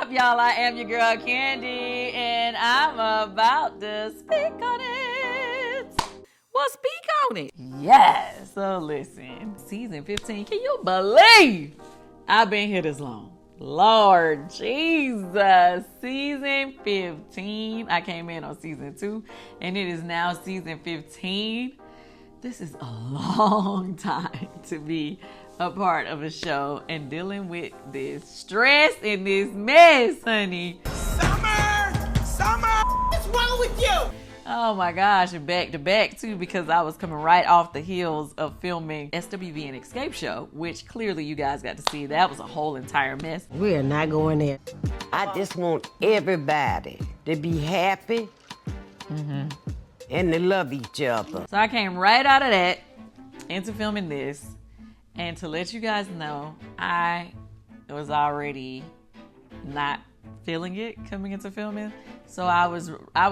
up, y'all? I am your girl Kandi, and I'm about to speak on it. Well, speak on it. Yes. So listen, season 15. Can you believe I've been here this long? Lord Jesus. Season 15. I came in on season 2, and it is now season 15. This is a long time to be a part of a show and dealing with this stress and this mess, honey. Summer, what's wrong with you? Oh my gosh, and back to back too, because I was coming right off the heels of filming SWV and Escape Show, which clearly you guys got to see. That was a whole entire mess. We are not going there. I just want everybody to be happy and to love each other. So I came right out of that into filming this. And to let you guys know, I was already not feeling it coming into filming. So I was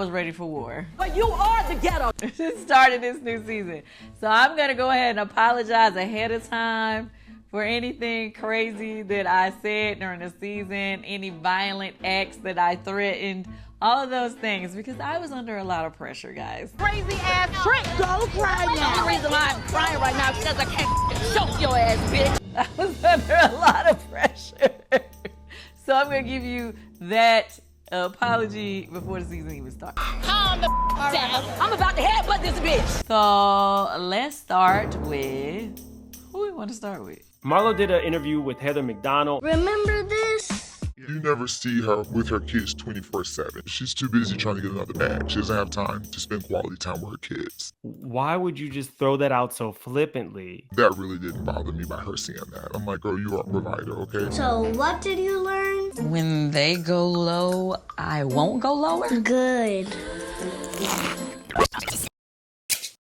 ready for war. But you are the ghetto. Started this new season. So I'm going to go ahead and apologize ahead of time for anything crazy that I said during the season, any violent acts that I threatened, all of those things, because I was under a lot of pressure, guys. Crazy ass trick. Don't cry now. The only reason why I'm crying right now is because I can't choke your ass, bitch. I was under a lot of pressure. So I'm going to give you that apology before the season even starts. Calm the down. I'm about to headbutt this bitch. So let's start with, who we want to start with? Marlo did an interview with Heather McDonald. Remember this? You never see her with her kids 24/7. She's too busy trying to get another bag. She doesn't have time to spend quality time with her kids. Why would you just throw that out so flippantly? That really didn't bother me by her saying that. I'm like, girl, you are a provider, okay? So what did you learn? When they go low, I won't go lower. Good.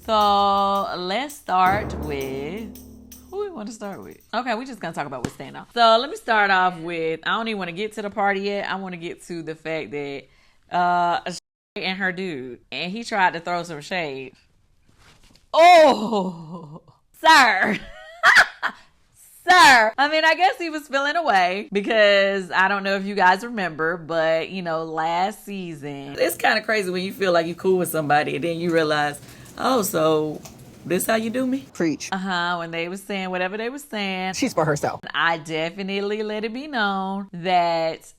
So let's start with, who we want to start with? Okay, we're just going to talk about what's staying off. So let me start off with, I don't even want to get to the party yet. I want to get to the fact that Sheree and her dude, and he tried to throw some shade. Oh, sir. Sir. I mean, I guess he was feeling away because I don't know if you guys remember, but you know, last season, it's kind of crazy when you feel like you're cool with somebody and then you realize, oh, so this how you do me? Preach. When they was saying whatever they was saying. She's for herself. I definitely let it be known that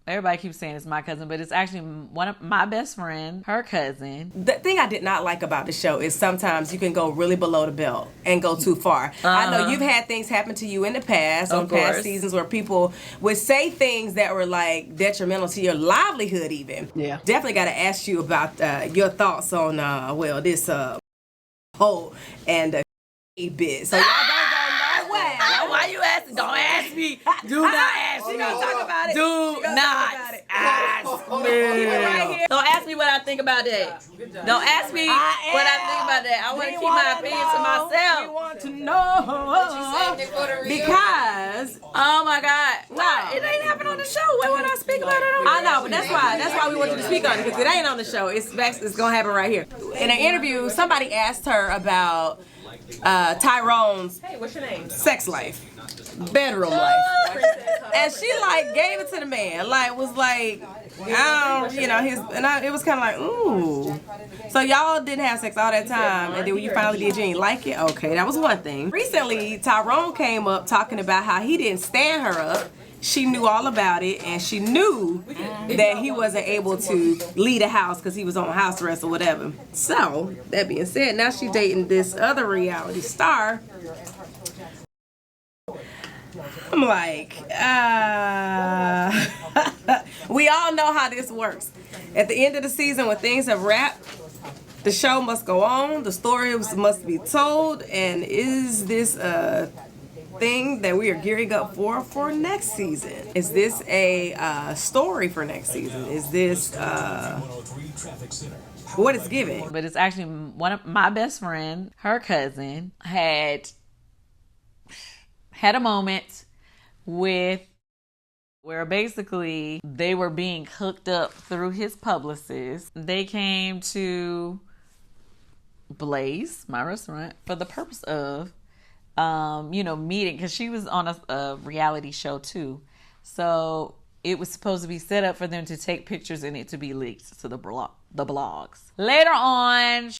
everybody keeps saying it's my cousin, but it's actually one of my best friend, her cousin. The thing I did not like about the show is sometimes you can go really below the belt and go too far. I know you've had things happen to you in the past, on past seasons, where people would say things that were like detrimental to your livelihood even. Yeah. Definitely got to ask you about your thoughts on, this whole and the bit. So y'all don't go nowhere. Why you asking? Don't ask me. Do not ask me. She gonna talk about it. Do not ask me. Right here. Don't ask me what I think about that. Don't ask me what I think about that. I want to keep my opinion to myself. We want to know. Because Oh my God. No, it ain't happening on the show. Why would I speak about it on I know, but that's why we want you to speak on it, because it ain't on the show. It's gonna happen right here. In an interview, somebody asked her about Tyrone's sex life, bedroom life, and she like gave it to the man, like was like, it was kind of like, ooh. So y'all didn't have sex all that time, and then when you finally did, you ain't like it. Okay, that was one thing. Recently, Tyrone came up talking about how he didn't stand her up. She knew all about it, and she knew that he wasn't able to leave the house because he was on house arrest or whatever. So, that being said, now she's dating this other reality star. I'm like, we all know how this works. At the end of the season, when things have wrapped, the show must go on, the story must be told, and is this thing that we are gearing up for next season? Is this a story for next season? Is this what it's giving? But it's actually one of my best friend, her cousin, had a moment with where basically they were being hooked up through his publicist. They came to Blaze, my restaurant, for the purpose of meeting, because she was on a reality show too. So it was supposed to be set up for them to take pictures and it to be leaked to the blogs. Later on,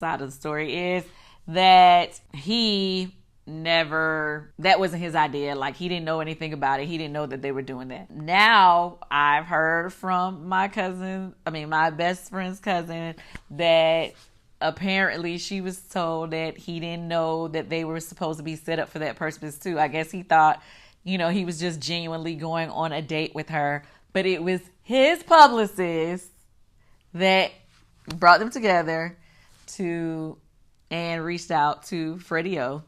side of the story is that that wasn't his idea. Like, he didn't know anything about it. He didn't know that they were doing that. Now, I've heard from my best friend's cousin, that apparently she was told that he didn't know that they were supposed to be set up for that purpose too. I guess he thought, he was just genuinely going on a date with her, but it was his publicist that brought them together and reached out to Freddie O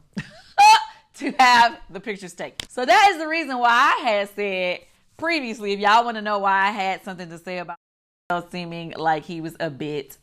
to have the pictures taken. So that is the reason why I had said previously, if y'all want to know why I had something to say about seeming like he was a bit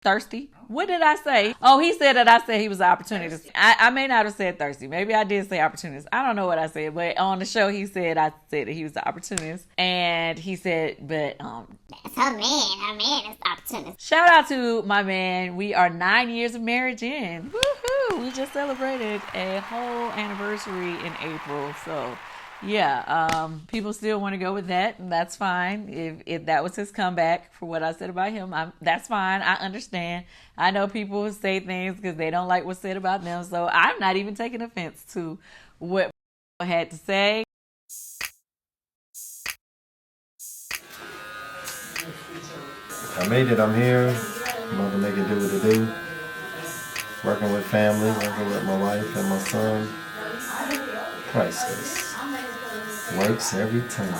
thirsty. What did I say? Oh, he said that I said he was an opportunist. I may not have said thirsty. Maybe I did say opportunist. I don't know what I said, but on the show I said that he was an opportunist. And he said, but that's her man is opportunist. Shout out to my man. We are 9 years of marriage in. Woohoo! We just celebrated a whole anniversary in April. So yeah, people still want to go with that, and that's fine. If that was his comeback for what I said about him, that's fine. I understand. I know people say things because they don't like what's said about them, so I'm not even taking offense to what I had to say. I made it. I'm here. I'm about to make it do what it do. Working with family, working with my wife and my son. Priceless. Works every time.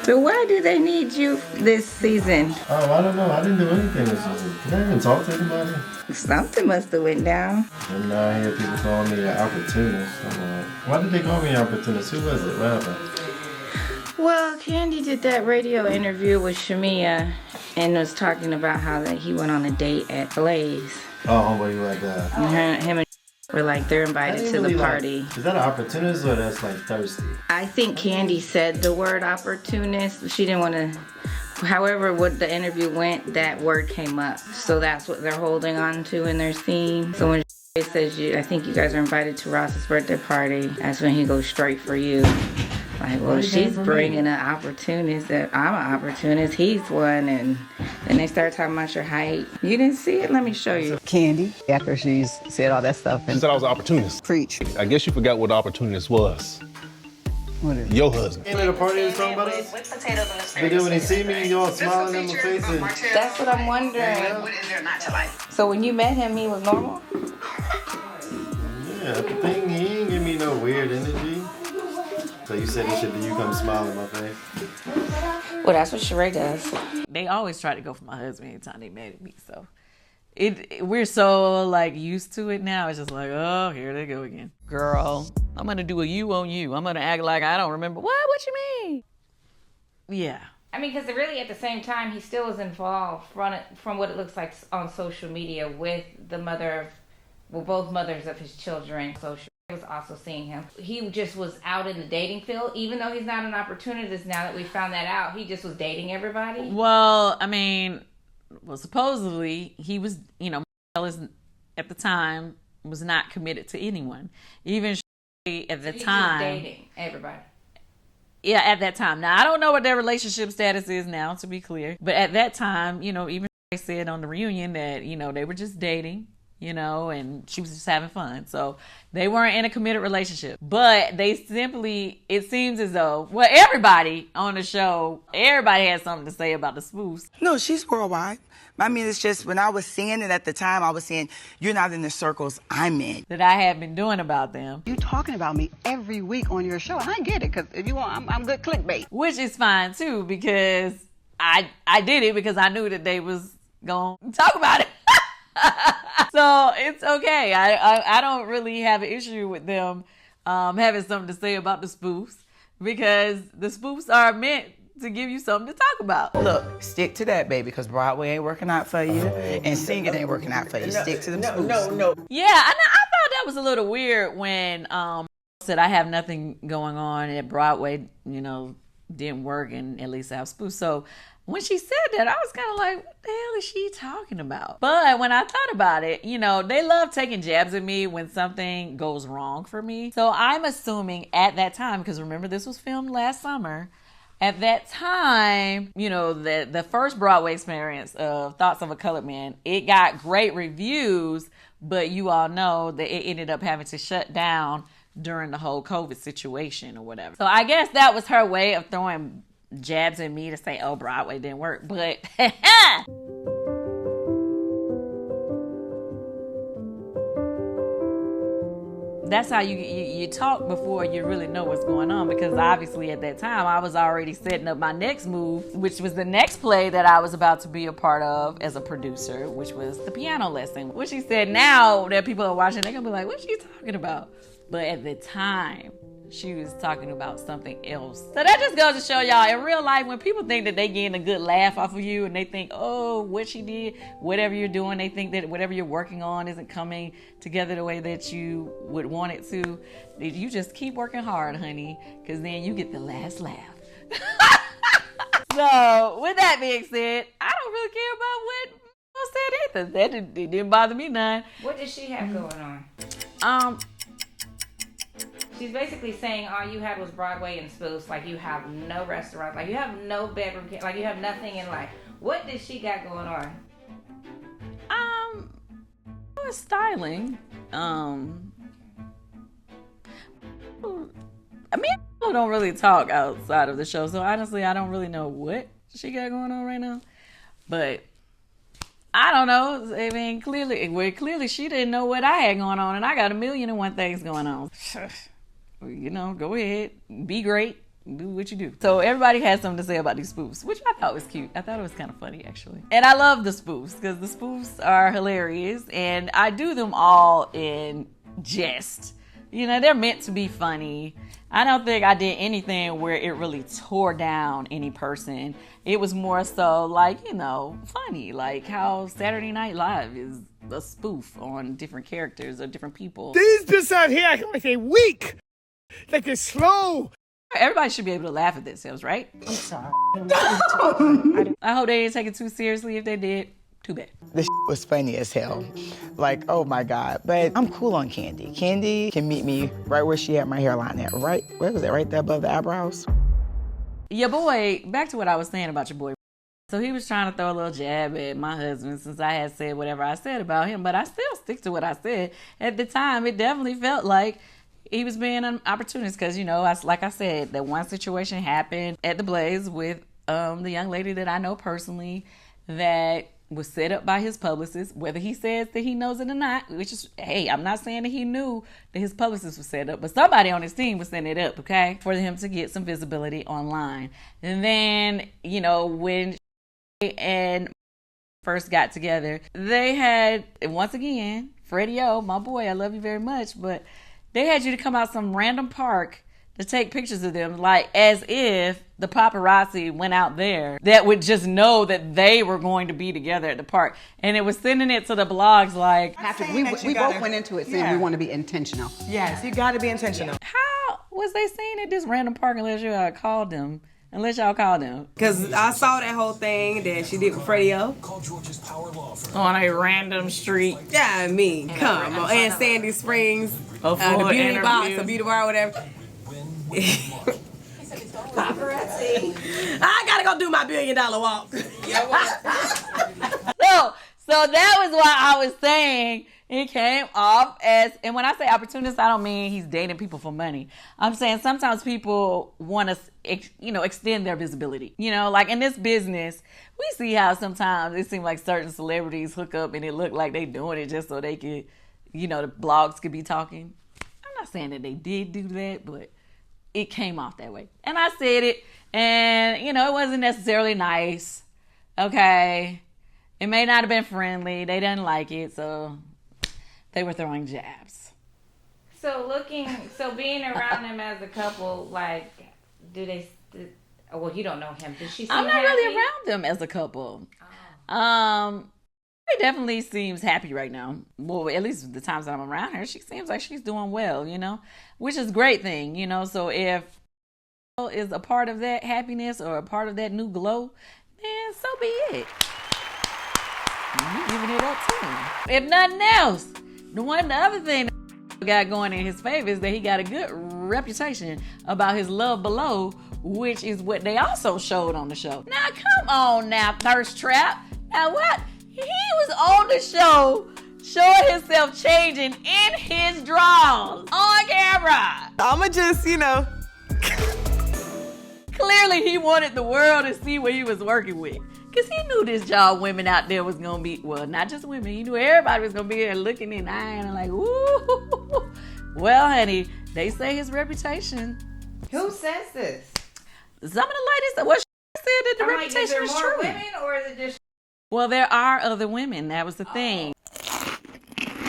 So why do they need you this season? Oh, I don't know. I didn't do anything this season. Did I even talk to anybody? Something must have went down. And now I hear people calling me an opportunist. I'm like, why did they call me an opportunist? Who was it? What happened? Well, Kandi did that radio interview with Shamia and was talking about how that he went on a date at Blaze. Oh, homeboy, you like that? And him and were like, they're invited to the party. Is that an opportunist or that's like thirsty? I think Kandi said the word opportunist. She didn't want to. However, what the interview went, that word came up. So that's what they're holding on to in their scene. So when it says, I think you guys are invited to Ross's birthday party, that's when he goes straight for you. Like, well, she's bringing an opportunist. That I'm an opportunist. He's one. And then they start talking about your height. You didn't see it? Let me show you. Kandi, after she's said all that stuff. She said I was an opportunist. Preach. I guess you forgot what the opportunist was. What is it? Your husband. Ain't at a party or something about us? But then when they see me, y'all smiling in my face. And that's what I'm wondering. What is there not to like? So when you met him, he was normal? Yeah, the thing, he ain't give me no weird energy. So you said it should be you come smile in my face? Well, that's what Sheree does. They always try to go for my husband anytime they mad at me. So we're so like used to it now. It's just like, oh, here they go again. Girl, I'm gonna do a you on you. I'm gonna act like I don't remember. What you mean? Yeah. I mean, because really at the same time, he still is involved from what it looks like on social media with the both mothers of his children. So I was also seeing him. He just was out in the dating field, even though he's not an opportunist. Now that we found that out, he just was dating everybody. Well, I mean, supposedly he was, at the time was not committed to anyone. Even at the time, he was dating everybody. Yeah, at that time. Now I don't know what their relationship status is now, to be clear. But at that time, even they said on the reunion that they were just dating. And she was just having fun. So they weren't in a committed relationship. But it seems as though, everybody on the show, everybody had something to say about the spoofs. No, she's worldwide. I mean, it's just when I was seeing it at the time, I was saying, you're not in the circles I'm in. That I had been doing about them. You talking about me every week on your show, and I get it, because if you want, I'm good clickbait. Which is fine, too, because I did it because I knew that they was going to talk about it. So it's okay. I don't really have an issue with them having something to say about the spoofs, because the spoofs are meant to give you something to talk about. Look, stick to that, baby, because Broadway ain't working out for you, and singing ain't working out for you. Stick to the spoofs. No. Yeah, I thought that was a little weird when said I have nothing going on at Broadway, didn't work and at least have spoofs. So when she said that, I was kind of like, what the hell is she talking about? But when I thought about it, you know, they love taking jabs at me when something goes wrong for me. So I'm assuming at that time, because remember this was filmed last summer, at that time, you know, the first Broadway experience of Thoughts of a Colored Man, it got great reviews, but you all know that it ended up having to shut down during the whole COVID situation or whatever. So I guess that was her way of throwing jabs at me to say, oh, Broadway didn't work. But that's how you talk before you really know what's going on, because obviously at that time I was already setting up my next move, which was the next play that I was about to be a part of as a producer, which was the piano lesson. What she said, now that people are watching, they're gonna be like, what's she talking about? But at the time, she was talking about something else. So that just goes to show y'all, in real life, when people think that they getting a good laugh off of you and they think, oh, what she did, whatever you're doing, they think that whatever you're working on isn't coming together the way that you would want it to, you just keep working hard, honey, because then you get the last laugh. So with that being said, I don't really care about what people said either. That didn't bother me none. What does she have going on? She's basically saying all you had was Broadway and spoofs. Like, you have no restaurants. Like, you have no bedroom. Like, you have nothing in life. What does she got going on? Styling. I mean, people don't really talk outside of the show, so honestly, I don't really know what she got going on right now. But I don't know. I mean, clearly she didn't know what I had going on, and I got 1,000,001 things going on. You know, go ahead, be great, do what you do. So everybody had something to say about these spoofs, which I thought was cute. I thought it was kind of funny, actually. And I love the spoofs because the spoofs are hilarious, and I do them all in jest. You know, they're meant to be funny. I don't think I did anything where it really tore down any person. It was more so like, you know, funny, like how Saturday Night Live is a spoof on different characters or different people. These bits out here are like they're weak, like they're slow. Everybody should be able to laugh at themselves, right? I'm sorry. I hope they didn't take it too seriously. If they did, too bad. This was funny as hell. Like, oh my God. But I'm cool on Kandi. Kandi can meet me right where she had my hairline at. Right, where was that? Right there above the eyebrows? Your boy, back to what I was saying about your boy. So he was trying to throw a little jab at my husband since I had said whatever I said about him, but I still stick to what I said. At the time, it definitely felt like he was being an opportunist because, you know, like I said, that one situation happened at the Blaze with the young lady that I know personally that was set up by his publicist, whether he says that he knows it or not, which is, hey, I'm not saying that he knew that his publicist was set up, but somebody on his team was setting it up, okay, for him to get some visibility online. And then, you know, when and first got together, they had, once again, Freddie O, my boy, I love you very much, but they had you to come out some random park to take pictures of them, like as if the paparazzi went out there that would just know that they were going to be together at the park. And it was sending it to the blogs like... We both went into it saying we want to be intentional. Yes, you got to be intentional. How was they saying at this random park unless y'all called them? Because I saw that whole thing that she did with Freddie O. On a random street. Yeah, I mean, come on. And Sandy Springs, the beauty interview. box, the beauty bar, whatever. Paparazzi. I gotta go do my $1 billion walk. So that was why I was saying it came off as, and when I say opportunist, I don't mean he's dating people for money. I'm saying sometimes people want to, extend their visibility. You know, like in this business, we see how sometimes it seems like certain celebrities hook up and it look like they doing it just so they could, the blogs could be talking. I'm not saying that they did do that, but it came off that way. And I said it, and, it wasn't necessarily nice. Okay. It may not have been friendly. They didn't like it, so they were throwing jabs. So being around them as a couple, like, well, you don't know him. Did she seem I'm not happy? really around them as a couple. She definitely seems happy right now. Well, at least the times that I'm around her, she seems like she's doing well, which is a great thing, So if is a part of that happiness or a part of that new glow, then so be it. You giving it up too. If nothing else, the other thing that got going in his favor is that he got a good reputation about his love below, which is what they also showed on the show. Now come on now, Thirst Trap. Now what? He was on the show showing himself changing in his drawers on camera. I'ma just, Clearly he wanted the world to see what he was working with. Because he knew this job women out there was going to be, well, not just women. He knew everybody was going to be there looking in eyeing and like, woo. Well, honey, they say his reputation. Who says this? Some of the ladies, said that the reputation is there is more true. women or is it just... Well, there are other women. That was the thing.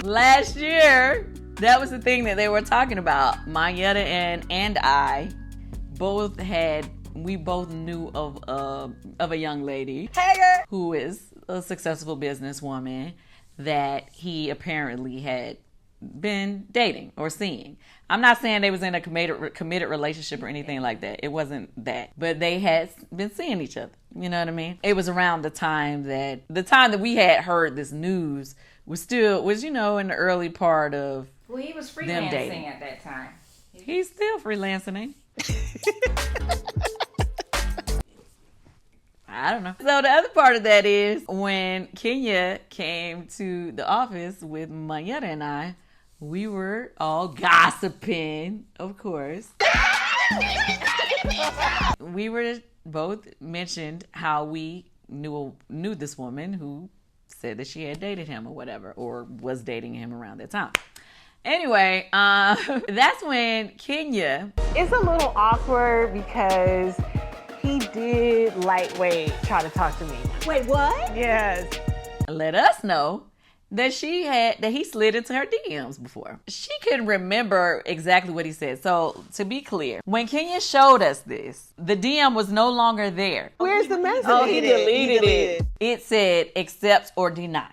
Last year, that was the thing that they were talking about. Mayetta and I we both knew of a young lady who is a successful businesswoman that he apparently had been dating or seeing. I'm not saying they was in a committed relationship or anything like that. It wasn't that. But they had been seeing each other. You know what I mean? It was around the time that we had heard this news was in the early part of Well, he was them dating. freelancing at that time. He's still freelancing, ain't he? I don't know. So the other part of that is when Kenya came to the office with Mayetta and I, we were all gossiping, of course. We were both mentioned how we knew this woman who said that she had dated him or whatever, or was dating him around that time. Anyway, that's when Kenya... It's a little awkward because he did lightweight try to talk to me. Wait, what? Yes. Let us know that he slid into her DMs before. She couldn't remember exactly what he said. So to be clear, when Kenya showed us this, the DM was no longer there. Where's the message? Oh, he deleted it. It said accept or deny.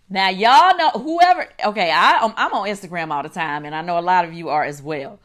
Now y'all know I'm on Instagram all the time, and I know a lot of you are as well.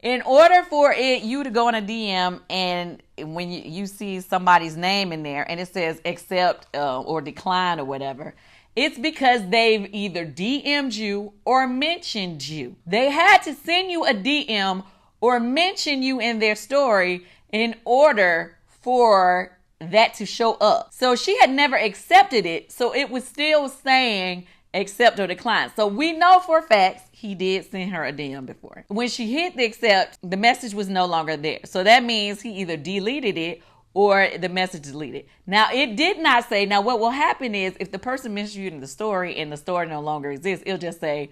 In order for you to go in a DM and when you see somebody's name in there and it says accept or decline or whatever, it's because they've either DM'd you or mentioned you. They had to send you a DM or mention you in their story in order for that to show up. So she had never accepted it, so it was still saying accept or decline. So we know for a fact he did send her a DM before. When she hit the accept, the message was no longer there. So that means he either deleted it or the message deleted. Now, it did not say, now what will happen is if the person mentions you in the story and the story no longer exists, it'll just say,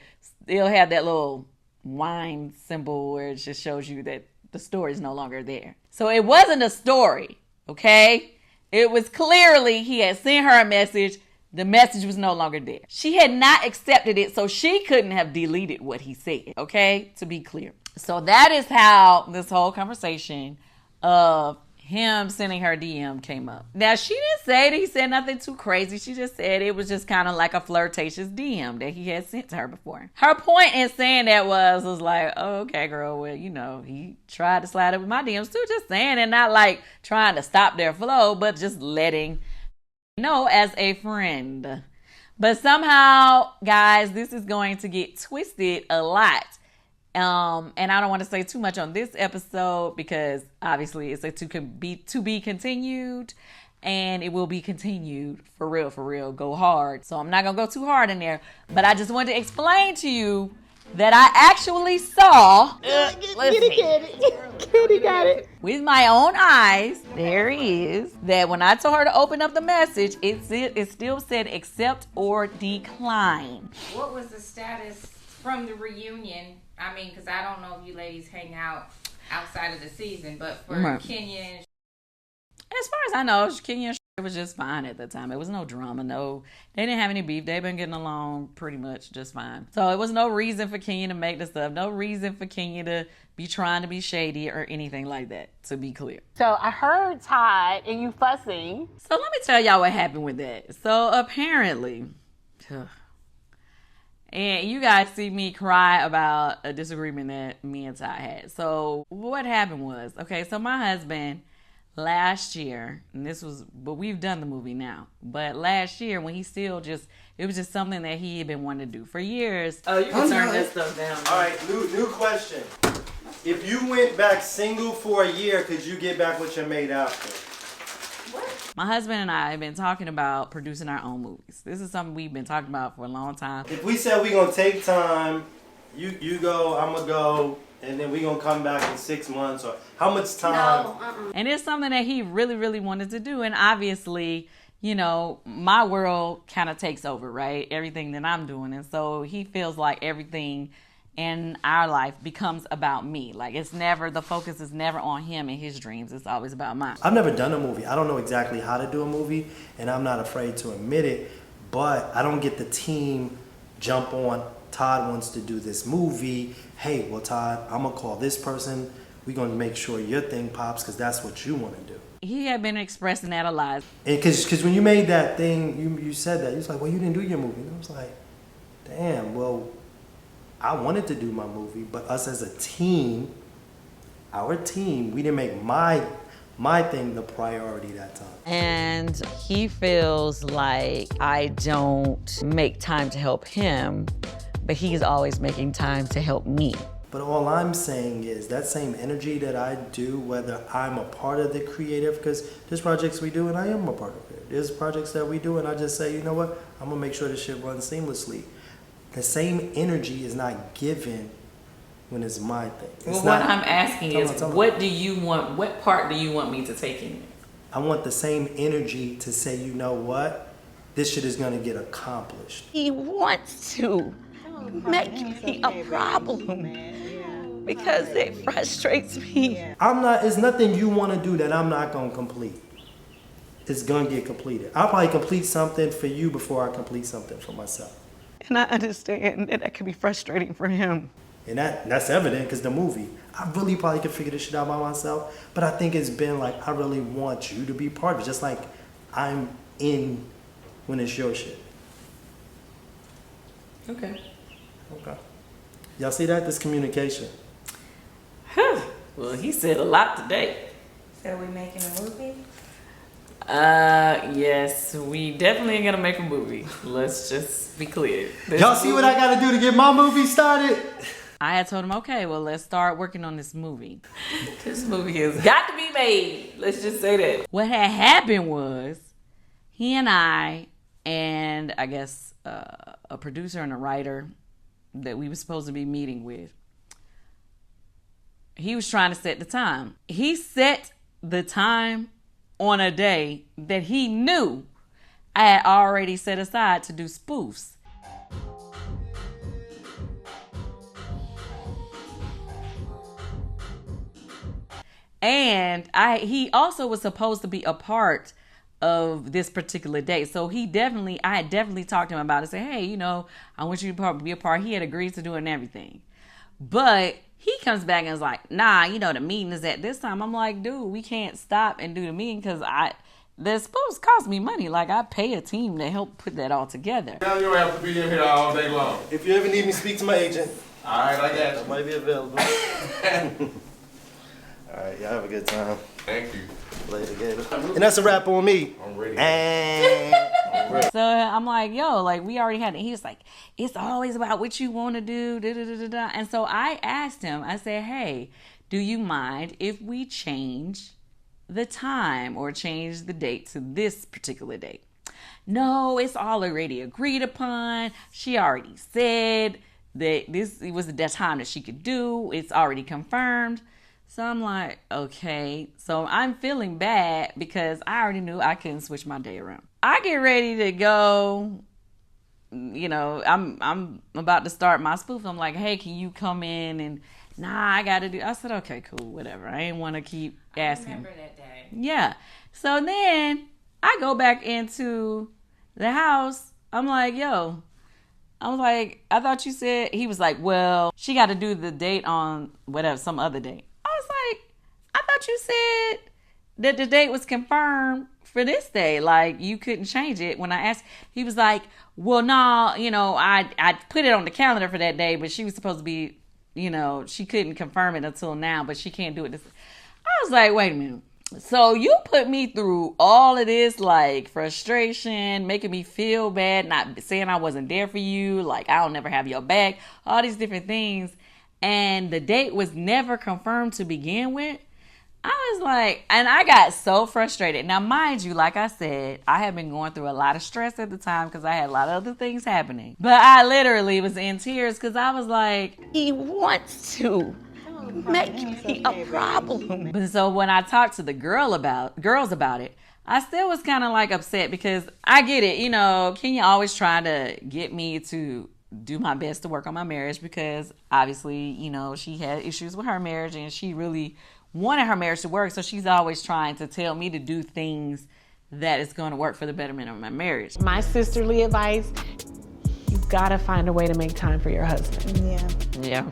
it'll have that little wine symbol where it just shows you that the story is no longer there. So it wasn't a story, okay? It was clearly he had sent her a message. The message was no longer there. She had not accepted it, so she couldn't have deleted what he said, okay? To be clear. So that is how this whole conversation of him sending her DM came up. Now, she didn't say that he said nothing too crazy. She just said it was just kind of like a flirtatious DM that he had sent to her before. Her point in saying that was like, oh, okay, girl, well, he tried to slide up with my DMs too, just saying, and not like trying to stop their flow, but just letting know as a friend. But somehow, guys, this is going to get twisted a lot. And I don't want to say too much on this episode because obviously it's to be continued, and it will be continued for real, go hard. So I'm not gonna go too hard in there, but I just wanted to explain to you that I actually saw Kitty got it. With my own eyes, there he is, that when I told her to open up the message, it still said accept or decline. What was the status from the reunion? I mean, because I don't know if you ladies hang out outside of the season, but for Kenya and... As far as I know, Kenya and it was just fine at the time. It was no drama, they didn't have any beef. They've been getting along pretty much just fine. So it was no reason for Kenya to make this up. No reason for Kenya to be trying to be shady or anything like that, to be clear. So I heard Todd and you fussing. So let me tell y'all what happened with that. So apparently, And you guys see me cry about a disagreement that me and Ty had. So what happened was, okay, so my husband last year, and but we've done the movie now, but last year when he still it was just something that he had been wanting to do for years. Oh, you can turn that stuff down. All right, new question. If you went back single for a year, could you get back with your mate after? My husband and I have been talking about producing our own movies. This is something we've been talking about for a long time. If we said we're going to take time, you go, I'm going to go, and then we're going to come back in 6 months, or how much time? No, And it's something that he really, really wanted to do. And obviously, my world kind of takes over, right? Everything that I'm doing. And so he feels like everything in our life becomes about me. Like the focus is never on him and his dreams. It's always about mine. I've never done a movie. I don't know exactly how to do a movie, and I'm not afraid to admit it, but I don't get the team jump on, Todd wants to do this movie. Hey, well, Todd, I'm going to call this person. We're going to make sure your thing pops because that's what you want to do. He had been expressing that a lot. Because when you made that thing, you said that. You was like, well, you didn't do your movie. And I was like, damn, well, I wanted to do my movie, but us as a team, we didn't make my thing the priority that time. And he feels like I don't make time to help him, but he's always making time to help me. But all I'm saying is that same energy that I do, whether I'm a part of the creative, because there's projects we do and I am a part of it. There's projects that we do and I just say, you know what, I'm gonna make sure this shit runs seamlessly. The same energy is not given when it's my thing. What I'm asking is, what do you want? What part do you want me to take in? I want the same energy to say, you know what, this shit is gonna get accomplished. He wants to make me a problem because it frustrates me. It's nothing you want to do that I'm not gonna complete. It's gonna get completed. I'll probably complete something for you before I complete something for myself. And I understand that can be frustrating for him. And that's evident because the movie, I really probably could figure this shit out by myself, but I think it's been like, I really want you to be part of it, just like I'm in when it's your shit. Okay. Y'all see that? This communication. Well, he said a lot today. So we making a movie? Yes, we definitely ain't gonna make a movie. Let's just be clear. Y'all see what I gotta do to get my movie started? I had told him, okay, well, let's start working on this movie. This movie has got to be made. Let's just say that. What had happened was he and I guess a producer and a writer that we were supposed to be meeting with, he was trying to set the time. He set the time on a day that he knew I had already set aside to do spoofs. And he also was supposed to be a part of this particular day. So I had definitely talked to him about it. Say, hey, I want you to be a part. He had agreed to do it and everything. But he comes back and is like, nah, the meeting is at this time. I'm like, dude, we can't stop and do the meeting because the spoofs cost me money. Like, I pay a team to help put that all together. Now you don't have to be in here all day long. If you ever need me, speak to my agent. All right, I got you. I might be available. All right, y'all have a good time. Thank you. Later, Gator. And that's a wrap on me. I'm ready. So I'm like, yo, like we already had it. He was like, it's always about what you want to do. Da, da, da, da, da. And so I asked him, I said, hey, do you mind if we change the time or change the date to this particular date? No, it's already agreed upon. She already said that this was the time that she could do. It's already confirmed. So I'm like, okay. So I'm feeling bad because I already knew I couldn't switch my day around. I get ready to go. I'm about to start my spoof. I'm like, hey, can you come in? And I gotta do. I said, okay, cool, whatever. I didn't want to keep asking. I remember that day. Yeah. So then I go back into the house. I'm like, yo. I was like, I thought you said. He was like, well, she got to do the date on whatever, some other date. I was like, I thought you said that the date was confirmed for this day. Like, you couldn't change it. When I asked, he was like, well, no, you know, I put it on the calendar for that day, but she was supposed to be, you know, she couldn't confirm it until now, but she can't do it. I was like, wait a minute. So you put me through all of this, like, frustration, making me feel bad, not saying I wasn't there for you, like, I'll never have your back, all these different things, and the date was never confirmed to begin with. I was like, and I got so frustrated. Now, mind you, like I said, I had been going through a lot of stress at the time because I had a lot of other things happening. But I literally was in tears because I was like, he wants to make me a problem. But so when I talked to the girls about it, I still was kind of like upset because I get it. You know, Kenya always trying to get me to do my best to work on my marriage because obviously, you know, she had issues with her marriage and she really wanted her marriage to work. So she's always trying to tell me to do things that is going to work for the betterment of my marriage. My sisterly advice, you gotta find a way to make time for your husband. Yeah.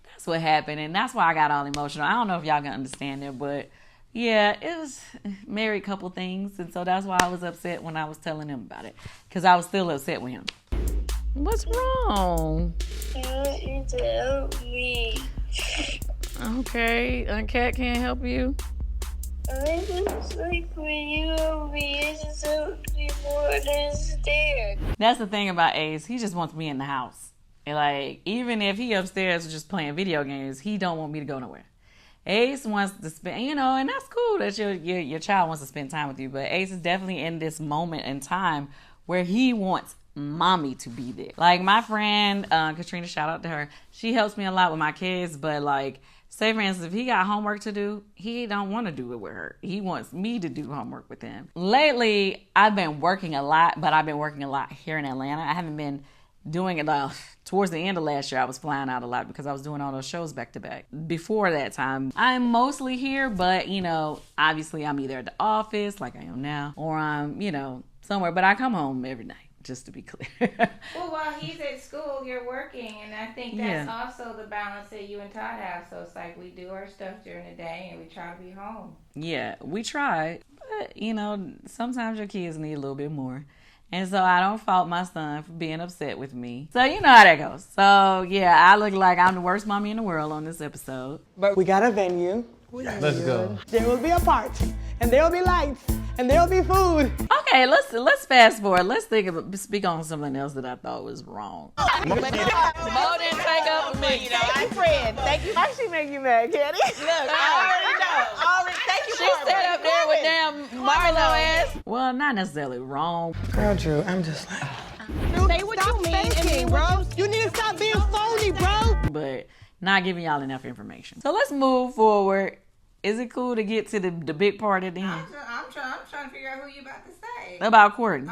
That's what happened. And that's why I got all emotional. I don't know if y'all can understand it, but yeah, it was married couple things. And so that's why I was upset when I was telling him about it. Because I was still upset with him. What's wrong? I want you to help me. Okay, a cat can't help you. I just like when you help me, it just helps me more understand. That's the thing about Ace. He just wants me in the house. And like, even if he upstairs just playing video games, he don't want me to go nowhere. Ace wants to spend, you know, and that's cool that your child wants to spend time with you. But Ace is definitely in this moment in time where he wants mommy to be there. Like my friend Katrina, shout out to her, she helps me a lot with my kids, but like, say for instance, if he got homework to do, he don't want to do it with her. He wants me to do homework with him. Lately, I've been working a lot, but I've been working a lot here in Atlanta. I haven't been doing it towards the end of last year. I was flying out a lot because I was doing all those shows back to back. Before that time, I'm mostly here, but you know, obviously I'm either at the office like I am now, or I'm, you know, somewhere, but I come home every night. Just to be clear. Well, while he's at school, you're working, and I think that's also the balance that you and Todd have. So it's like we do our stuff during the day, and we try to be home. Yeah, we try, but you know, sometimes your kids need a little bit more. And so I don't fault my son for being upset with me. So you know how that goes. So yeah, I look like I'm the worst mommy in the world on this episode. But we got a venue. Let's go. There will be a party, and there will be lights, and there will be food. Okay, let's fast forward. Let's speak on something else that I thought was wrong. Mo didn't take up for me. I'm friend. Thank you. Why she make you mad, Kenny? Look, I already know. Thank you. She sat up there with damn Marlo ass. Well, not necessarily wrong. Girl, Drew, I'm just like, Say what you mean and mean bro. You need to stop being phony, bro. But not giving y'all enough information. So let's move forward. Is it cool to get to the big part at the end? I'm trying to figure out who you about to say. About Courtney.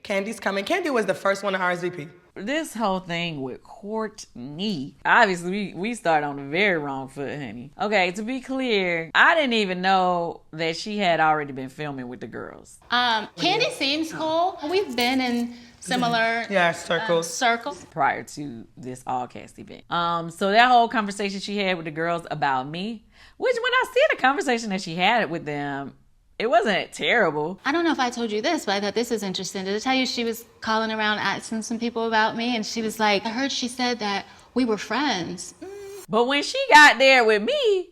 Candy's coming. Candy was the first one to RSVP. This whole thing with Courtney. Obviously, we start on the very wrong foot, honey. Okay, to be clear, I didn't even know that she had already been filming with the girls. Candy seems cool. We've been in similar circles prior to this all cast event. So that whole conversation she had with the girls about me, which when I see the conversation that she had with them, it wasn't terrible. I don't know if I told you this, but I thought this was interesting. Did I tell you she was calling around asking some people about me? And she was like, I heard she said that we were friends. But when she got there with me,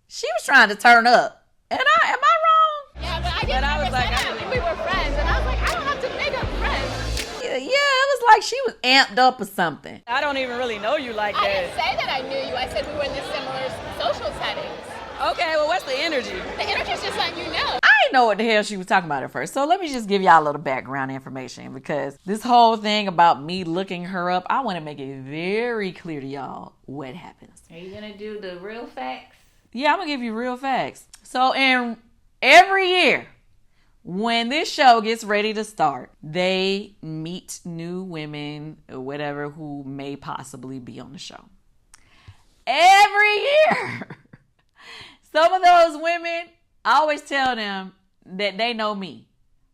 she was trying to turn up. And am I wrong? Yeah, but I didn't understand that we were friends. And I was like, I don't have to make up friends. Yeah, it was like she was amped up or something. I don't even really know you like that. I didn't say that I knew you. I said we were in the similar social settings. Okay, well, what's the energy? The energy's just letting you know. I didn't know what the hell she was talking about at first. So let me just give y'all a little background information because this whole thing about me looking her up, I want to make it very clear to y'all what happens. Are you going to do the real facts? Yeah, I'm going to give you real facts. So every year, when this show gets ready to start, they meet new women or whatever who may possibly be on the show. Every year. Some of those women, I always tell them that they know me.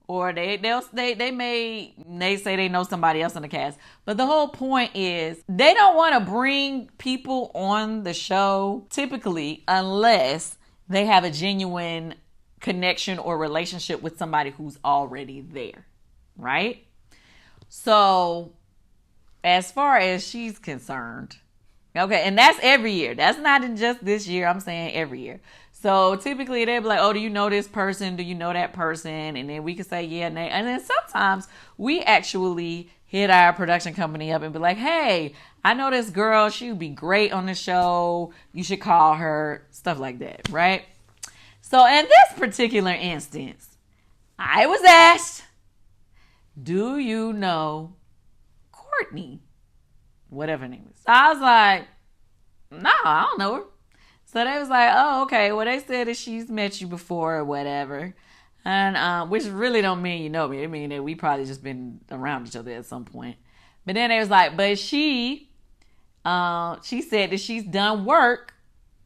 Or they say they know somebody else in the cast. But the whole point is they don't want to bring people on the show typically unless they have a genuine connection or relationship with somebody who's already there, right? So as far as she's concerned, okay, and that's every year. That's not in just this year. I'm saying every year. So typically they'll be like, oh, do you know this person? Do you know that person? And then we can say yeah, nay. And then sometimes we actually hit our production company up and be like, hey, I know this girl. She would be great on the show. You should call her. Stuff like that, right? So in this particular instance, I was asked, do you know Courtney? Whatever her name is. So I was like, no, I don't know her. So they was like, oh, okay. Well, they said that she's met you before or whatever. And which really don't mean you know me. It mean that we probably just been around each other at some point. But then they was like, but she said that she's done work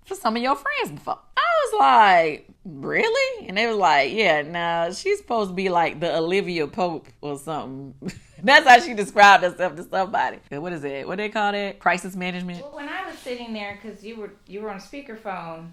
for some of your friends before. I was like, really? And they was like, yeah, no, she's supposed to be like the Olivia Pope or something. That's how she described herself to somebody. What is it? What do they call that? Crisis management? Well, when I was sitting there, because you were on speakerphone,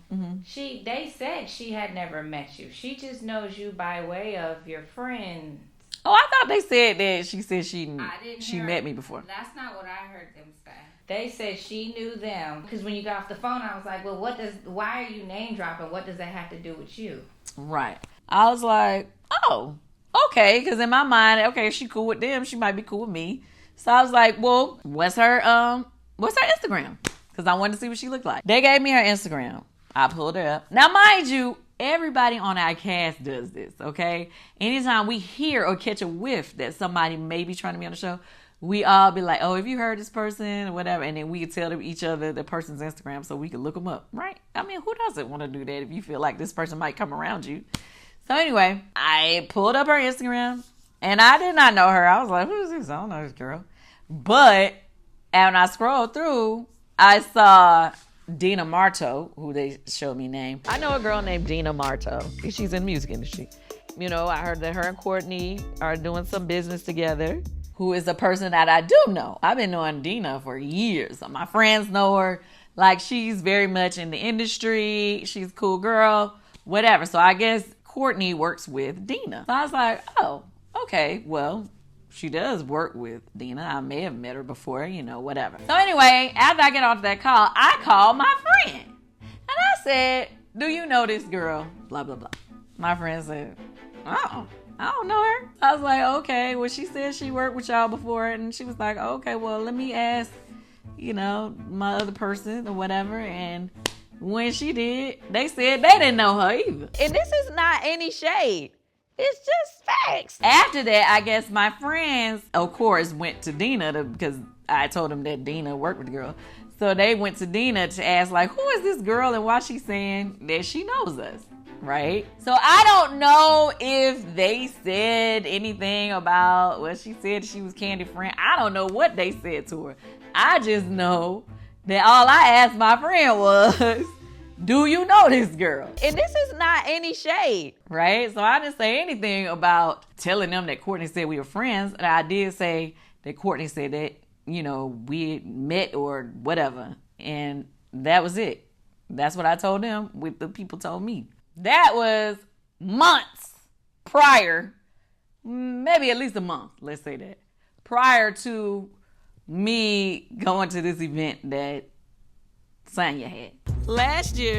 they said she had never met you. She just knows you by way of your friends. Oh, I thought they said that she said she met me before. That's not what I heard them say. They said she knew them. Because when you got off the phone, I was like, well, why are you name dropping? What does that have to do with you? Right. I was like, oh, okay. Because in my mind, okay, if she cool with them, she might be cool with me. So I was like, well, what's her Instagram? Because I wanted to see what she looked like. They gave me her Instagram. I pulled her up. Now, mind you, everybody on our cast does this, okay? Anytime we hear or catch a whiff that somebody may be trying to be on the show, we all be like, oh, have you heard this person or whatever? And then we can tell each other the person's Instagram so we can look them up, right? I mean, who doesn't want to do that if you feel like this person might come around you? So anyway, I pulled up her Instagram and I did not know her. I was like, who is this? I don't know this girl. But when I scrolled through, I saw Dina Marto, who they showed me name. I know a girl named Dina Marto. She's in the music industry. You know, I heard that her and Courtney are doing some business together, who is a person that I do know. I've been knowing Dina for years. So my friends know her. Like, she's very much in the industry. She's a cool girl, whatever. So I guess Courtney works with Dina. So I was like, oh, okay, well, she does work with Dina. I may have met her before, you know, whatever. So anyway, after I get off that call, I called my friend. And I said, do you know this girl? Blah, blah, blah. My friend said, oh, I don't know her. I was like, okay. Well, she said she worked with y'all before. And she was like, okay, well, let me ask, you know, my other person or whatever. And when she did, they said they didn't know her either. And this is not any shade. It's just facts. After that, I guess my friends, of course, went to Dina because I told them that Dina worked with the girl. So they went to Dina to ask, like, who is this girl and why she's saying that she knows us, right? So I don't know if they said anything about, well, she said she was Candy's friend. I don't know what they said to her. I just know that all I asked my friend was, do you know this girl? And this is not any shade, right? So I didn't say anything about telling them that Courtney said we were friends. And I did say that Courtney said that, you know, we met or whatever. And that was it. That's what I told them. What the people told me. That was months prior, maybe at least a month, let's say that, prior to me going to this event that Sonya had. Last year,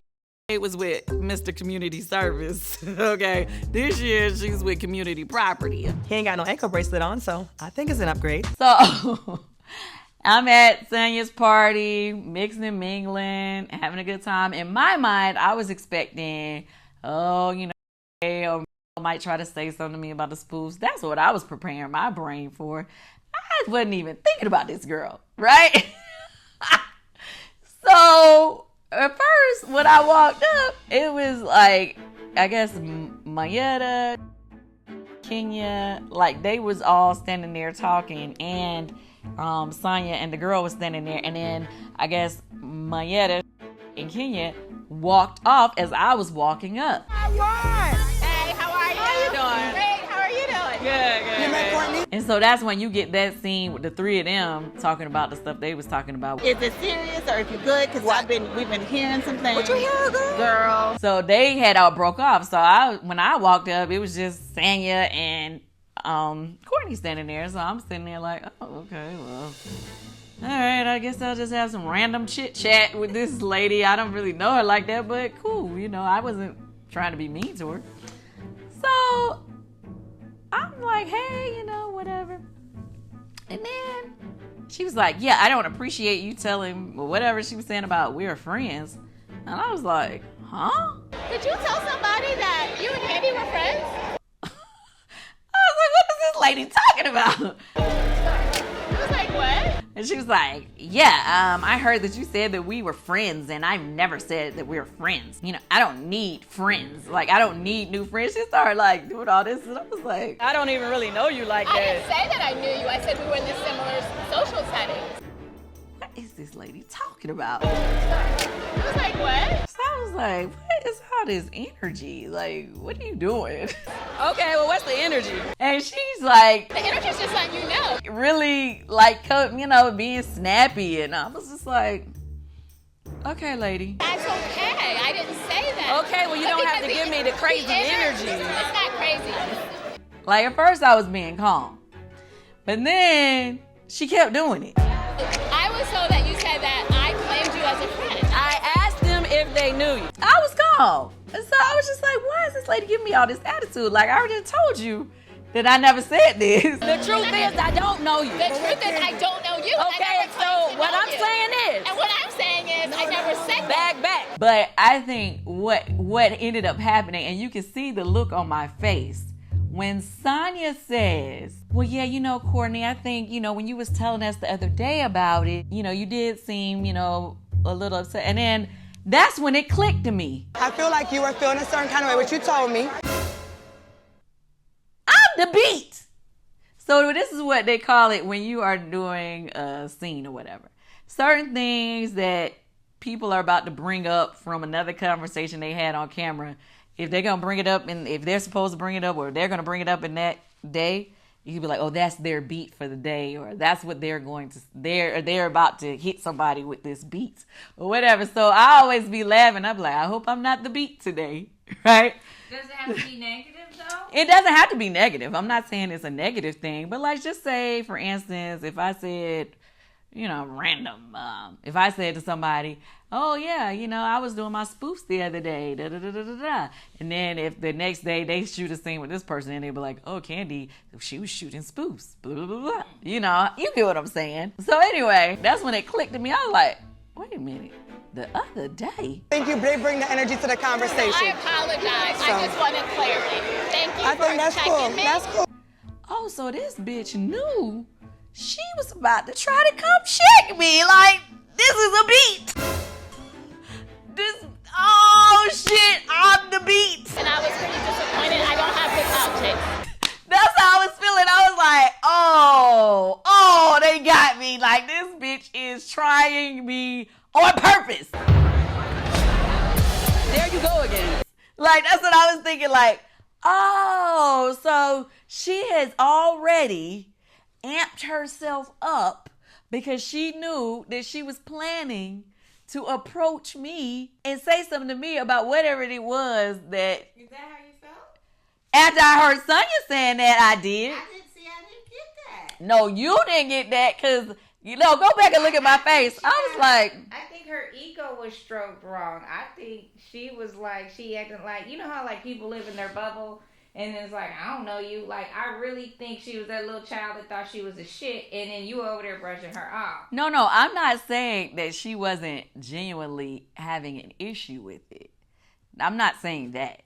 it was with Mr. Community Service, okay? This year, she's with Community Property. He ain't got no ankle bracelet on, so I think it's an upgrade. So, I'm at Sonya's party, mixing and mingling, having a good time. In my mind, I was expecting, oh, you know, or might try to say something to me about the spoofs. That's what I was preparing my brain for. I wasn't even thinking about this girl, right? So, at first, when I walked up, it was like, I guess, Mayetta, Kenya, like, they was all standing there talking, and Sonya and the girl was standing there, and then, I guess, Mayetta and Kenya walked off as I was walking up. Hey, how are you? How you doing? Great, how are you doing? Good. You met Courtney? And so that's when you get that scene with the three of them talking about the stuff they was talking about. Is it serious or if you're good? Because we've been hearing some things. What you hear, girl? So they had all broke off. So when I walked up, it was just Sanya and Courtney standing there. So I'm sitting there like, oh, okay, well, all right, I guess I'll just have some random chit chat with this lady. I don't really know her like that, but cool. You know, I wasn't trying to be mean to her. So I'm like, hey, you know, whatever. And then she was like, yeah, I don't appreciate you telling whatever she was saying about we're friends. And I was like, huh? Did you tell somebody that you and Kandi were friends? I was like, what is this lady talking about? I was like, what? And she was like, yeah, I heard that you said that we were friends, and I've never said that we're friends. You know, I don't need friends. Like, I don't need new friends. She started, like, doing all this, and I was like, I don't even really know you like that. I didn't say that I knew you. I said we were in this similar social setting. what is this lady talking about? I was like, what? So I was like, what is all this energy? Like, what are you doing? Okay, well, what's the energy? And she's like, The energy's just letting you know. really, like, you know, being snappy. And I was just like, okay, lady. That's okay. I didn't say that. Okay, well, you don't have to give me the crazy energy. It's not crazy. Like, at first I was being calm. But then she kept doing it. I was told that you said that I claimed you as a friend. I asked them if they knew you. I was calm. And so I was just like, why is this lady giving me all this attitude? Like, I already told you that I never said this. The truth is, I don't know you. The truth is, I don't know you. Okay, so what I'm saying is. And what I'm saying is, I never said that. Back. But I think what ended up happening, and you can see the look on my face, when Sonya says, well, yeah, you know, Courtney, I think, you know, when you was telling us the other day about it, you know, you did seem, you know, a little upset. And then that's when it clicked to me. I feel like you were feeling a certain kind of way, what you told me. I'm the beat. So this is what they call it when you are doing a scene or whatever. Certain things that people are about to bring up from another conversation they had on camera, if they're going to bring it up, and if they're supposed to bring it up, or they're going to bring it up in that day, you can be like, oh, that's their beat for the day, or that's what they're going to, they're about to hit somebody with this beat, or whatever. So I always be laughing. I'm like, I hope I'm not the beat today, right? Does it have to be negative, though? It doesn't have to be negative. I'm not saying it's a negative thing, but like, just say, for instance, if I said, you know, random, if I said to somebody, oh yeah, you know, I was doing my spoofs the other day, da da da da da da. And then if the next day they shoot a scene with this person, and they be like, oh, Kandi, she was shooting spoofs, blah blah blah blah. You know, you get what I'm saying. So anyway, that's when it clicked to me. I was like, wait a minute, the other day. I think they bring the energy to the conversation. I apologize. I just wanted clarity. Thank you I for think that's checking cool. me. That's cool. Oh, so this bitch knew she was about to try to come check me. Like, this is a beat. Oh shit, I'm the beat. And I was pretty disappointed. I don't have good outtakes. That's how I was feeling. I was like, oh, they got me. Like, this bitch is trying me on purpose. There you go again. Like, that's what I was thinking. Like, oh, so she has already amped herself up because she knew that she was planning to approach me and say something to me about whatever it was that. Is that how you felt? After I heard Sonya saying that, I did. I didn't get that. No, you didn't get that because, you know, go back and look at my face. I was like. I think her ego was stroked wrong. I think she was like, she acting like, you know how like people live in their bubble and it's like, I don't know you. Like, I really think she was that little child that thought she was a shit and then you over there brushing her off. No, I'm not saying that she wasn't genuinely having an issue with it. I'm not saying that.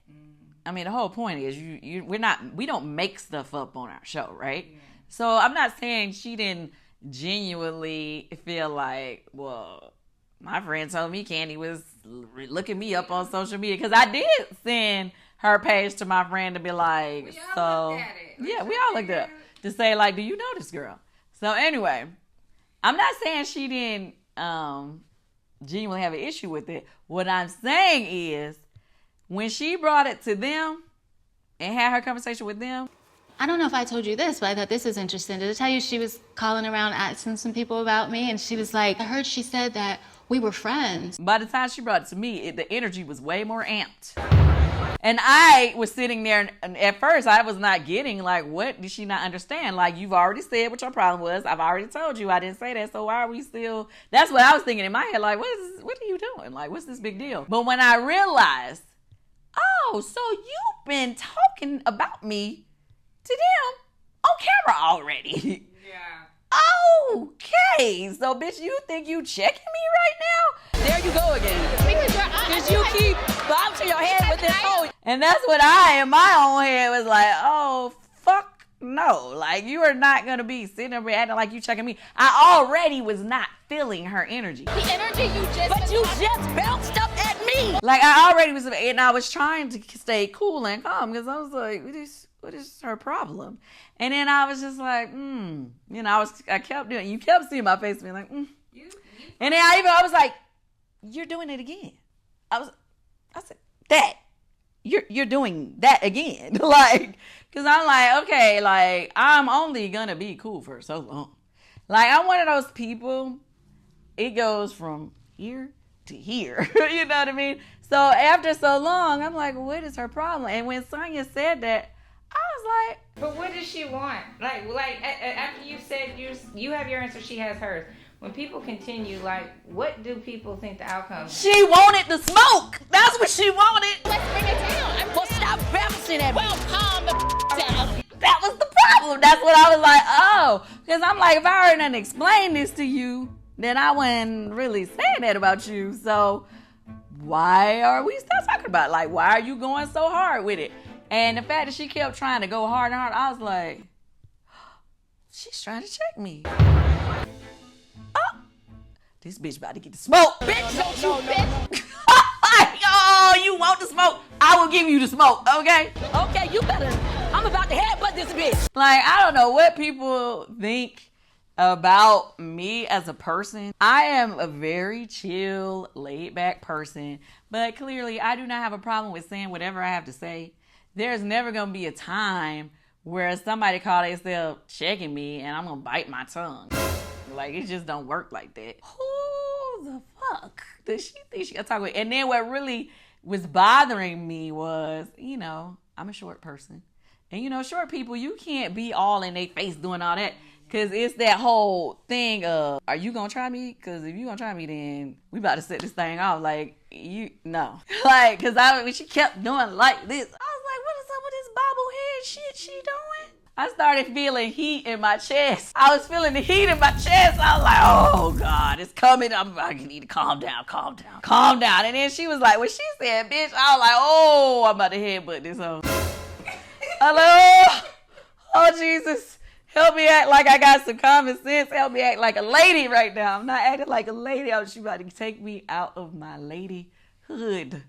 I mean, the whole point is we don't make stuff up on our show, right? Yeah. So I'm not saying she didn't genuinely feel like, well, my friend told me Kandi was looking me up on social media, because I did send her page to my friend to be like, we all looked it up to say like, do you know this girl? So anyway, I'm not saying she didn't genuinely have an issue with it. What I'm saying is, when she brought it to them and had her conversation with them, I don't know if I told you this, but I thought this was interesting. Did I tell you she was calling around asking some people about me? And she was like, I heard she said that we were friends. By the time she brought it to me, the energy was way more amped. And I was sitting there, and at first I was not getting, like, what did she not understand? Like, you've already said what your problem was. I've already told you I didn't say that, so why are we still... That's what I was thinking in my head, like, what are you doing? Like, what's this big deal? But when I realized, oh, so you've been talking about me to them on camera already. Yeah. Okay. So, bitch, you think you checking me right now? There you go again. Because you keep bouncing your head with this whole... And that's what I, in my own head, was like, oh, fuck no. Like, you are not going to be sitting over acting like you checking me. I already was not feeling her energy. The energy you just... But you just bounced up at me. Like, I already was... And I was trying to stay cool and calm because I was like, what is her problem? And then I was just like, you know, I kept doing... You kept seeing my face being like, And then I was like, you're doing it again. I said, that. You're doing that again. Like, because I'm like, okay, like, I'm only gonna be cool for so long. Like, I'm one of those people, it goes from here to here. You know what I mean? So after so long, I'm like, what is her problem? And when Sonya said that, I was like... But what does she want? Like after you said you have your answer, she has hers. When people continue, like, what do people think the outcome is? She wanted the smoke. That's what she wanted. Let's bring it down. Well, stop bouncing at me. Well, calm the down. That was the problem. That's what I was like, oh. Because I'm like, if I already done explained this to you, then I wouldn't really say that about you. So why are we still talking about it? Like, why are you going so hard with it? And the fact that she kept trying to go hard and hard, I was like, she's trying to check me. This bitch about to get the smoke. Bitch, don't you bitch. Oh, you want the smoke? I will give you the smoke, okay? Okay, you better. I'm about to headbutt this bitch. Like, I don't know what people think about me as a person. I am a very chill, laid back person, but clearly I do not have a problem with saying whatever I have to say. There's never going to be a time where somebody call themselves checking me and I'm going to bite my tongue. Like, it just don't work like that. Who the fuck does she think she got to talk with? And then what really was bothering me was, you know, I'm a short person. And, you know, short people, you can't be all in their face doing all that. Because it's that whole thing of, are you going to try me? Because if you going to try me, then we about to set this thing off. Like, no. Like, because when she kept doing like this, I was like, what is up with this bobblehead shit she doing? I started feeling heat in my chest. I was feeling the heat in my chest. I was like, oh, God, it's coming. I need to calm down. And then she was like, when she said, bitch, I was like, oh, I'm about to headbutt this hoe. Hello? Oh, Jesus. Help me act like I got some common sense. Help me act like a lady right now. I'm not acting like a lady. She about to take me out of my ladyhood.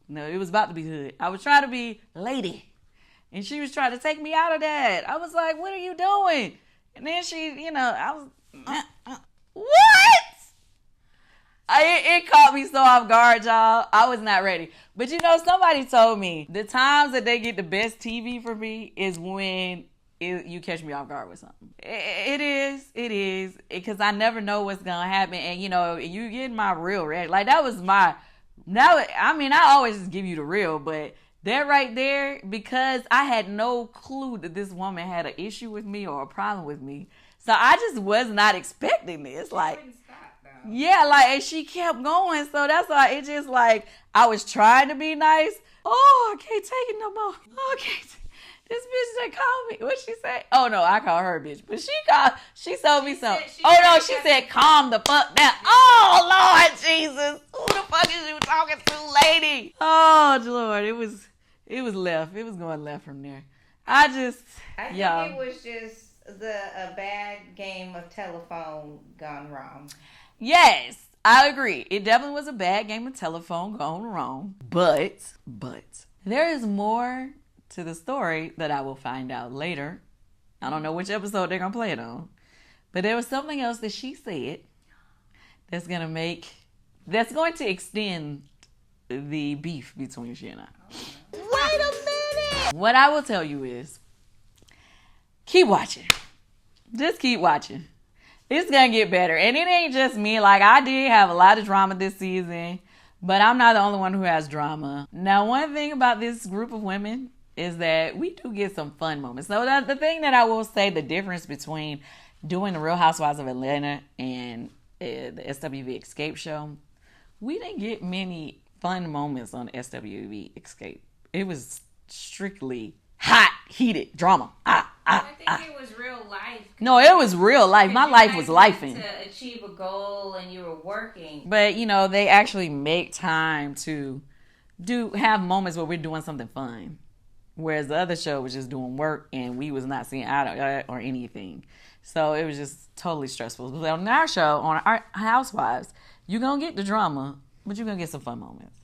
No, it was about to be hood. I was trying to be lady. And she was trying to take me out of that. I was like, what are you doing? And then she, you know, I was, what? It caught me so off guard, y'all. I was not ready. But you know, somebody told me the times that they get the best TV for me is when you catch me off guard with something. It is. Because I never know what's going to happen. And, you know, you get my real reaction. Like, that was I always just give you the real, but that right there, because I had no clue that this woman had an issue with me or a problem with me. So I just was not expecting this. Like, yeah, like, and she kept going. So that's why it just like, I was trying to be nice. Oh, I can't take it no more. Oh, I can't. This bitch that called me. What'd she say? Oh, no, I call her bitch. But she told me something. She said, calm the fuck down. Oh, Lord Jesus. Who the fuck is you talking to, lady? Oh, Lord, it was left. It was going left from there. I think it was just a bad game of telephone gone wrong. Yes, I agree. It definitely was a bad game of telephone gone wrong. But there is more to the story that I will find out later. I don't know which episode they're going to play it on. But there was something else that she said that's going to extend the beef between she and I. Wait a minute! What I will tell you is, keep watching. Just keep watching. It's gonna get better. And it ain't just me. Like, I did have a lot of drama this season, but I'm not the only one who has drama. Now, one thing about this group of women is that we do get some fun moments. So the thing that I will say, the difference between doing the Real Housewives of Atlanta and the SWV Escape show, we didn't get many fun moments on SWV Escape. It was strictly hot, heated drama. I think it was real life. No, it was real life. My life was lifing. To achieve a goal and you were working. But, you know, they actually make time to have moments where we're doing something fun. Whereas the other show was just doing work and we was not seeing eye or anything. So it was just totally stressful. But on our show, on our Housewives, you're going to get the drama, but you're going to get some fun moments.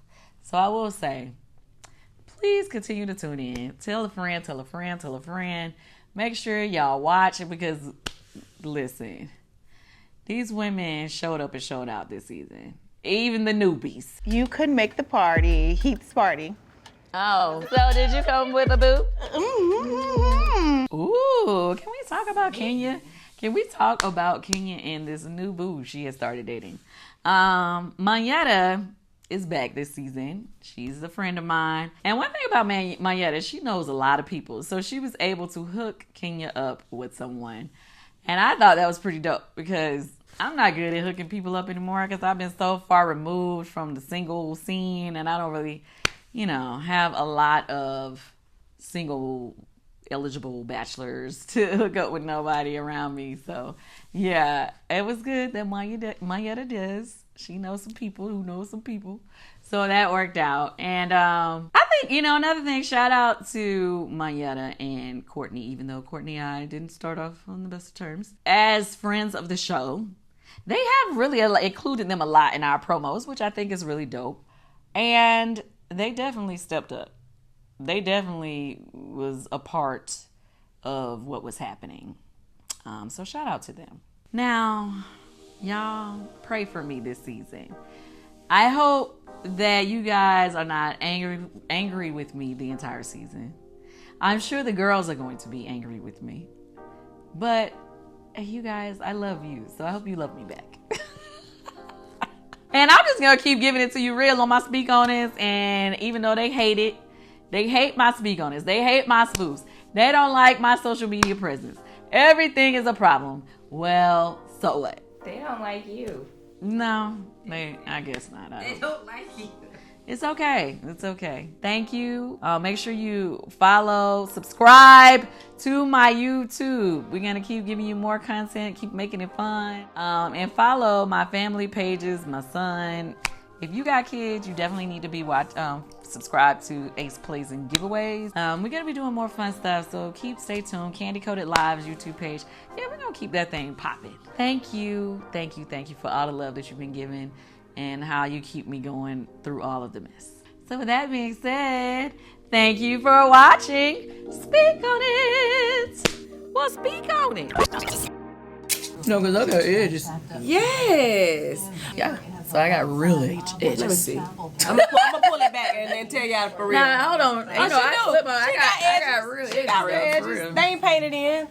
So I will say, please continue to tune in. Tell a friend, tell a friend, tell a friend. Make sure y'all watch it because, listen, these women showed up and showed out this season. Even the newbies. You could make the party, Heath's party. Oh, so did you come with a boo? Mm-hmm. Ooh, can we talk about Kenya? Can we talk about Kenya and this new boo she has started dating? Mayetta is back this season. She's a friend of mine. And one thing about Mayetta, she knows a lot of people. So she was able to hook Kenya up with someone. And I thought that was pretty dope because I'm not good at hooking people up anymore because I've been so far removed from the single scene and I don't really, you know, have a lot of single eligible bachelors to hook up with nobody around me. So yeah, it was good that Mayetta does. She knows some people who know some people. So that worked out. And I think, you know, another thing, shout out to Mayetta and Courtney, even though Courtney and I didn't start off on the best of terms. As friends of the show, they have really included them a lot in our promos, which I think is really dope. And they definitely stepped up. They definitely was a part of what was happening. So shout out to them. Now, y'all pray for me this season. I hope that you guys are not angry with me the entire season. I'm sure the girls are going to be angry with me. But you guys, I love you. So I hope you love me back. And I'm just going to keep giving it to you real on my Speak On This. And even though they hate it, they hate my Speak On This. They hate my spoofs. They don't like my social media presence. Everything is a problem. Well, so what? They don't like you. No, I guess not. They don't like you. It's okay. It's okay. Thank you. Make sure you follow, subscribe to my YouTube. We're going to keep giving you more content, keep making it fun. And follow my family pages, my son. If you got kids, you definitely need to be subscribe to Ace Plays and Giveaways. We're going to be doing more fun stuff, so stay tuned. Candy Coated Live's YouTube page. Yeah, we're going to keep that thing popping. Thank you for all the love that you've been giving and how you keep me going through all of the mess. So with that being said, thank you for watching. Speak on it. Well, speak on it. No, because I got edges. Yes. Yeah. So I got real edges. Let me see. I'm gonna pull it back and then tell y'all for real. Nah, hold on. I got real edges. I got real edges. They ain't painted in.